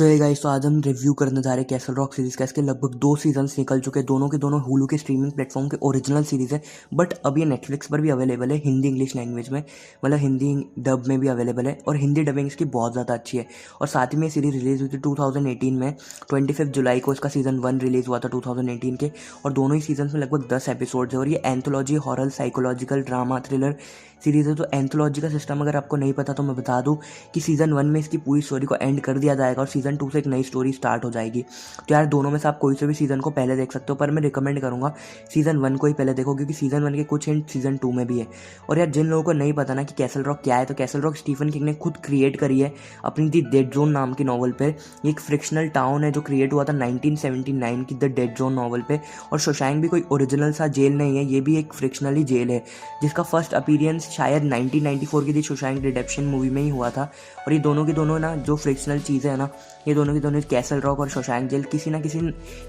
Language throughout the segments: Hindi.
सो ये गाइस, तो आज हम रिव्यू करने जा रहे हैं कैसल रॉक सीरीज़ का। इसके लगभग 2 सीजन्स निकल चुके हैं, दोनों के दोनों हुलू के स्ट्रीमिंग प्लेटफॉर्म के ओरिजिनल सीरीज़ है। बट अब ये नेटफ्लिक्स पर भी अवेलेबल है, हिंदी इंग्लिश लैंग्वेज में, मतलब हिंदी डब में भी अवेलेबल है। और हिंदी डबिंग इसकी बहुत ज़्यादा अच्छी है। और साथ ही में ये सीरीज़ रिलीज़ हुई थी 2018 में, 25 जुलाई को इसका सीज़न 1 रिलीज़ हुआ था 2018 के। और दोनों ही सीजन में लगभग 10 एपिसोड्स है। और ये anthology horror psychological drama thriller series है। तो एंथोलॉजी का सिस्टम अगर आपको नहीं पता तो मैं बता दूं कि सीज़न 1 में इसकी पूरी स्टोरी को एंड कर दिया जाएगा और सीज़न 2 से एक नई स्टोरी स्टार्ट हो जाएगी। तो यार दोनों में से आप कोई से भी सीज़न को पहले देख सकते हो, पर मैं रिकमेंड करूँगा सीज़न 1 को ही पहले देखो, क्योंकि सीज़न 1 के कुछ हिंट सीज़न 2 में भी है। और यार जिन लोगों को नहीं पता ना कि कैसल रॉक क्या है, तो कैसल रॉक स्टीफन किंग ने खुद क्रिएट करी है अपनी दी डेड जोन नाम की नॉवल पर। ये एक फ्रिक्शनल टाउन है जो क्रिएट हुआ था 1979 की द डेड जोन नॉवल पे। और शोशैंक भी कोई ओरिजिनल सा जेल नहीं है, ये भी एक फ्रिक्शनली जेल है जिसका फर्स्ट अपीयरेंस शायद 1994 की दी शोशैंक रिडेम्पशन मूवी में ही हुआ था। और ये दोनों की दोनों ना जो फ्रिक्शनल चीज़ें हैं ना, ये दोनों की दोनों कैसल रॉक और शोशैंक जेल किसी ना किसी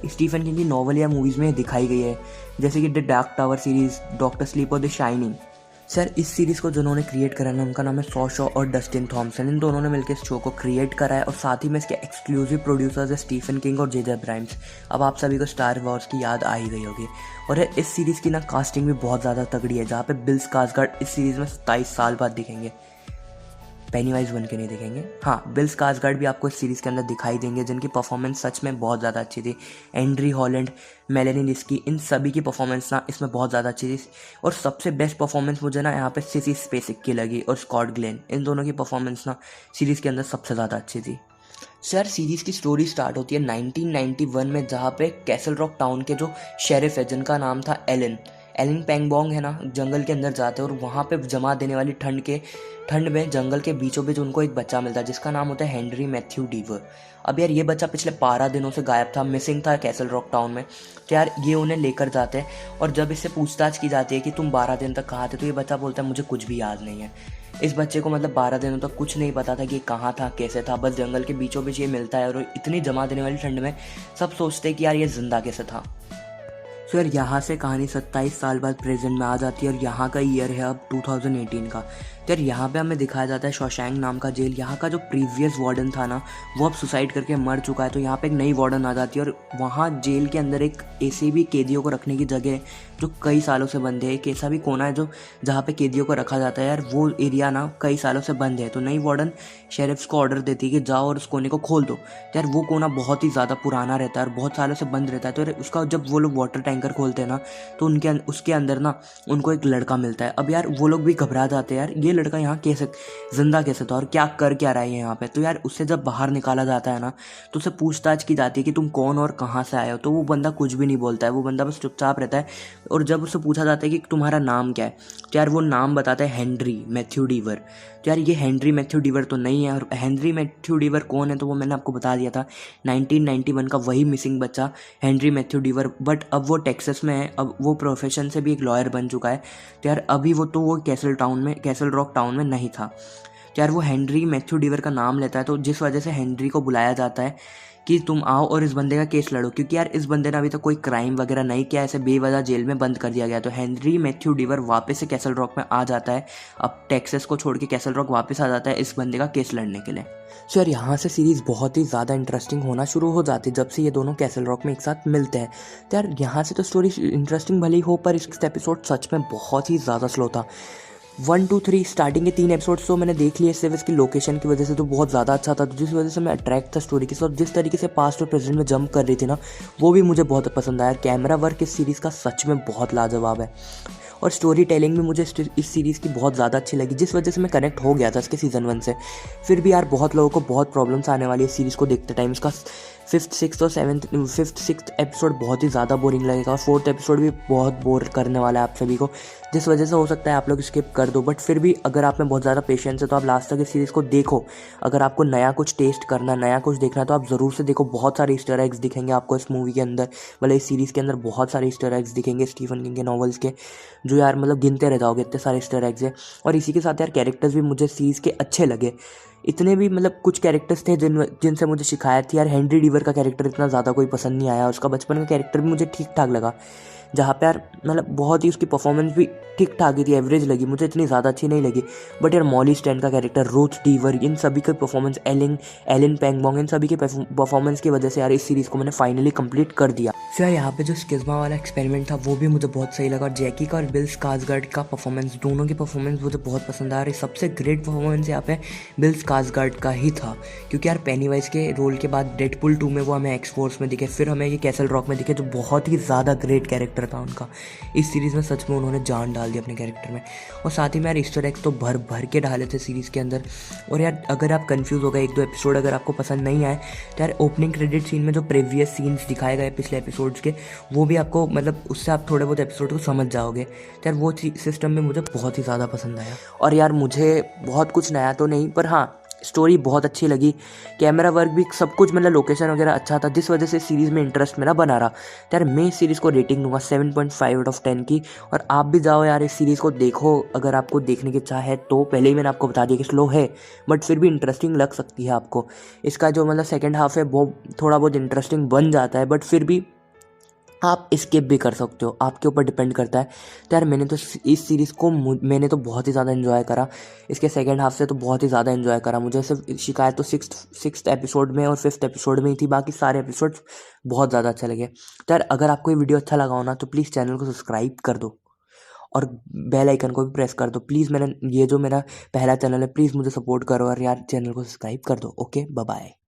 स्टीफन किंग की नॉवल या मूवीज़ में दिखाई गई है, जैसे कि the dark tower series, doctor sleep और द शाइनिंग। सर इस सीरीज़ को जिन्होंने क्रिएट करा ना, उनका नाम है सॉ शॉ और डस्टिन थॉमसन। इन दोनों ने मिलकर इस शो को क्रिएट करा है। और साथ ही में इसके एक्सक्लूसिव प्रोड्यूसर्स है स्टीफन किंग और जे अब्राहम्स। अब आप सभी को स्टार वॉर्स की याद आ ही गई होगी। और इस सीरीज़ की ना कास्टिंग भी बहुत ज़्यादा तगड़ी है, जहाँ पे बिल स्कार्सगार्ड इस सीरीज़ में 27 साल बाद दिखेंगे, पेनीवाइज बन के नहीं दिखेंगे। हाँ, बिल स्कार्सगार्ड भी आपको इस सीरीज़ के अंदर दिखाई देंगे, जिनकी परफॉर्मेंस सच में बहुत ज़्यादा अच्छी थी। एंड्री हॉलैंड, मेलेनी लिस्की, इन सभी की परफॉर्मेंस ना इसमें बहुत ज़्यादा अच्छी थी। और सबसे बेस्ट परफॉर्मेंस मुझे ना यहाँ पे सिसी स्पेसिक की लगी, और स्कॉट ग्लेन, इन दोनों की परफॉर्मेंस ना सीरीज़ के अंदर सबसे ज़्यादा अच्छी थी। सर सीरीज़ की स्टोरी स्टार्ट होती है 1991 में, जहाँ पे कैसल रॉक टाउन के जो शेरिफ है, जिनका नाम था एलन पेंगबोंग है ना, जंगल के अंदर जाते हैं और वहाँ पे जमा देने वाली ठंड में जंगल के बीचों बीच उनको एक बच्चा मिलता है जिसका नाम होता है हेनरी मैथ्यू डीवर। अब यार ये बच्चा पिछले 12 दिनों से गायब था, मिसिंग था कैसल रॉक टाउन में। तो यार ये उन्हें लेकर जाते हैं, और जब इससे पूछताछ की जाती है कि तुम 12 दिन तक कहाँ थे, तो ये बच्चा बोलता है मुझे कुछ भी याद नहीं है। इस बच्चे को मतलब 12 दिनों तक कुछ नहीं पता था कि कहाँ था, कैसे था, बस जंगल के बीचों बीच ये मिलता है। और इतनी जमा देने वाली ठंड में सब सोचते हैं कि यार ये जिंदा कैसे था। तो यार यहाँ से कहानी 27 साल बाद प्रेजेंट में आ जाती है, और यहाँ का ईयर है अब 2018 का। तो यार यहाँ पे हमें दिखाया जाता है शॉशैंक नाम का जेल। यहाँ का जो प्रीवियस वार्डन था ना, वो अब सुसाइड करके मर चुका है। तो यहाँ पे एक नई वार्डन आ जाती है, और वहाँ जेल के अंदर एक ऐसे भी कैदियों को रखने की जगह है जो कई सालों से बंद है। एक ऐसा भी कोना है जो जहाँ पे कैदियों को रखा जाता है, यार वो एरिया ना कई सालों से बंद है। तो नई वार्डन शेरिफ्स को ऑर्डर देती है कि जाओ और उस कोने को खोल दो। तो यार वो कोना बहुत ही ज़्यादा पुराना रहता है और बहुत सालों से बंद रहता है। तो यार उसका जब वो लोग वाटर टैंकर खोलते हैं ना, तो उसके अंदर ना उनको एक लड़का मिलता है। अब यार वो लोग भी घबरा जाते हैं, यार ये लड़का यहाँ कैसे जिंदा कैसे था और क्या कर क्या रहा है यहाँ पे। तो यार उससे जब बाहर निकाला जाता है ना, तो उससे पूछताछ की जाती है कि तुम कौन और कहाँ से आए हो। तो वो बंदा कुछ भी नहीं बोलता है, वो बंदा बस चुपचाप रहता है। और जब उससे पूछा जाता है कि तुम्हारा नाम क्या है, तो यार वो नाम बताता है हेनरी मैथ्यू डीवर। तो यार ये हेनरी मैथ्यू डीवर तो नहीं है। और हेनरी मैथ्यू डीवर कौन है, तो वो मैंने आपको बता दिया था, 1991 का वही मिसिंग बच्चा हेनरी मैथ्यू डीवर। बट अब वो टेक्सास में है, अब वो प्रोफेशन से भी एक लॉयर बन चुका है। तो यार अभी वो कैसल रॉक टाउन में नहीं था। तो यार वो हेनरी मैथ्यू डीवर का नाम लेता है, तो जिस वजह से हेनरी को बुलाया जाता है कि तुम आओ और इस बंदे का केस लड़ो, क्योंकि यार इस बंदे ने अभी तक कोई क्राइम वगैरह नहीं किया, ऐसे बेवजह जेल में बंद कर दिया गया। तो हेनरी मैथ्यू डीवर वापस से कैसल रॉक में आ जाता है, अब टेक्सास को छोड़ के कैसल रॉक वापस आ जाता है इस बंदे का केस लड़ने के लिए। सो यार यहाँ से सीरीज़ बहुत ही ज़्यादा इंटरेस्टिंग होना शुरू हो जाती है जब से ये दोनों कैसल रॉक में एक साथ मिलते हैं। तो यार यहाँ से तो स्टोरी इंटरेस्टिंग भली हो, पर इस एपिसोड सच में बहुत ही ज़्यादा स्लो था। 1 2 3 स्टार्टिंग के 3 एपिसोड्स तो मैंने देख लिए, सिर्फ इसकी लोकेशन की वजह से तो बहुत ज़्यादा अच्छा था, तो जिस वजह से मैं अट्रैक्ट था स्टोरी के साथ। जिस तरीके से पास्ट और प्रेजेंट में जंप कर रही थी ना, वो भी मुझे बहुत पसंद आया। कैमरा वर्क इस सीरीज़ का सच में बहुत लाजवाब है, और स्टोरी टेलिंग भी मुझे इस सीरीज़ की बहुत ज़्यादा अच्छी लगी, जिस वजह से मैं कनेक्ट हो गया था इसके सीज़न 1 से। फिर भी यार बहुत लोगों को बहुत प्रॉब्लम्स आने वाली है इस सीरीज़ को देखते टाइम। इसका 5th 6th एपिसोड बहुत ही ज़्यादा बोरिंग लगेगा, और 4th एपिसोड भी बहुत बोर करने वाला है आप सभी को, जिस वजह से हो सकता है आप लोग स्किप कर दो। बट फिर भी अगर आप में बहुत ज़्यादा पेशेंस है तो आप लास्ट तक इस सीरीज़ को देखो। अगर आपको नया कुछ टेस्ट करना, नया कुछ देखना है, तो आप ज़रूर से देखो। बहुत सारे ईस्टर एग्स दिखेंगे आपको इस मूवी के अंदर, मतलब इस सीरीज़ के अंदर बहुत सारे ईस्टर एग्स दिखेंगे स्टीफन किंग के नॉवेल्स के, जो यार मतलब गिनते रह जाओगे, इतने सारे ईस्टर एग्स हैं। और इसी के साथ यार कैरेक्टर्स भी मुझे सीरीज़ के अच्छे लगे। इतने भी मतलब कुछ कैरेक्टर्स थे जिनसे मुझे शिकायत थी। यार हेनरी डीवर का कैरेक्टर इतना ज़्यादा कोई पसंद नहीं आया, उसका बचपन का कैरेक्टर भी मुझे ठीक ठाक लगा। जहाँ पे यार मतलब बहुत ही उसकी परफॉर्मेंस भी ठीक ठाक ही थी, एवरेज लगी मुझे, इतनी ज़्यादा अच्छी नहीं लगी। बट यार मॉली स्टैन का कैरेक्टर, रोच डीवर, इन सभी के परफॉर्मेंस, एलिन पैंगबोंग, इन सभी के परफॉर्मेंस की वजह से यार इस सीरीज़ को मैंने फाइनली कंप्लीट कर दिया। फिर यहाँ पे जो स्किज़मा वाला एक्सपेरिमेंट था वो भी मुझे बहुत सही लगा, और जैकी का और बिल स्कार्सगार्ड का परफॉर्मेंस, दोनों की परफॉर्मेंस मुझे बहुत पसंद आ रही। सबसे ग्रेट परफॉर्मेंस यहाँ पे बिल स्कार्सगार्ड का ही था, क्योंकि यार पेनीवाइज के रोल के बाद डेडपुल 2 में वो हमें एक्स फोर्स में दिखे, फिर हमें ये कैसल रॉक में दिखे, जो बहुत ही ज़्यादा ग्रेट कैरेक्टर था उनका। इस सीरीज़ में सच में उन्होंने जान डाल दी अपने कैरेक्टर में। और साथ ही में यार ईस्टर एग्स तो भर भर के डाले थे सीरीज़ के अंदर। और यार अगर आप कंफ्यूज हो गए, एक दो एपिसोड अगर आपको पसंद नहीं आए, तो यार ओपनिंग क्रेडिट सीन में जो प्रीवियस सीन्स दिखाए गए पिछले एपिसोड्स के, वो भी आपको मतलब उससे आप थोड़े बहुत एपिसोड को समझ जाओगे। तो यार वो सिस्टम भी मुझे बहुत ही ज़्यादा पसंद आया। और यार मुझे बहुत कुछ नया तो नहीं, पर हाँ स्टोरी बहुत अच्छी लगी, कैमरा वर्क भी, सब कुछ मतलब लोकेशन वगैरह अच्छा था, जिस वजह से सीरीज़ में इंटरेस्ट मेरा बना रहा। तो यार मैं इस सीरीज़ को रेटिंग दूंगा 7.5 आउट ऑफ 10 की। और आप भी जाओ यार इस सीरीज़ को देखो, अगर आपको देखने की इच्छा है तो। पहले ही मैंने आपको बता दिया कि स्लो है, बट फिर भी इंटरेस्टिंग लग सकती है आपको। इसका जो मतलब सेकेंड हाफ है वो थोड़ा बहुत इंटरेस्टिंग बन जाता है, बट फिर भी आप स्किप भी कर सकते हो, आपके ऊपर डिपेंड करता है। तो यार मैंने तो इस सीरीज़ को मैंने तो बहुत ही ज़्यादा इन्जॉय करा, इसके सेकंड हाफ से तो बहुत ही ज़्यादा इन्जॉय करा। मुझे सिर्फ शिकायत तो सिक्स्थ एपिसोड में और फिफ्थ एपिसोड में ही थी, बाकी सारे एपिसोड बहुत ज़्यादा अच्छे लगे। तो यार अगर आपको ये वीडियो अच्छा लगा हो ना, तो प्लीज़ चैनल को सब्सक्राइब कर दो और बेल आइकन को भी प्रेस कर दो प्लीज़। ये जो मेरा पहला चैनल है, प्लीज़ मुझे सपोर्ट करो और यार चैनल को सब्सक्राइब कर दो। Okay, bye bye.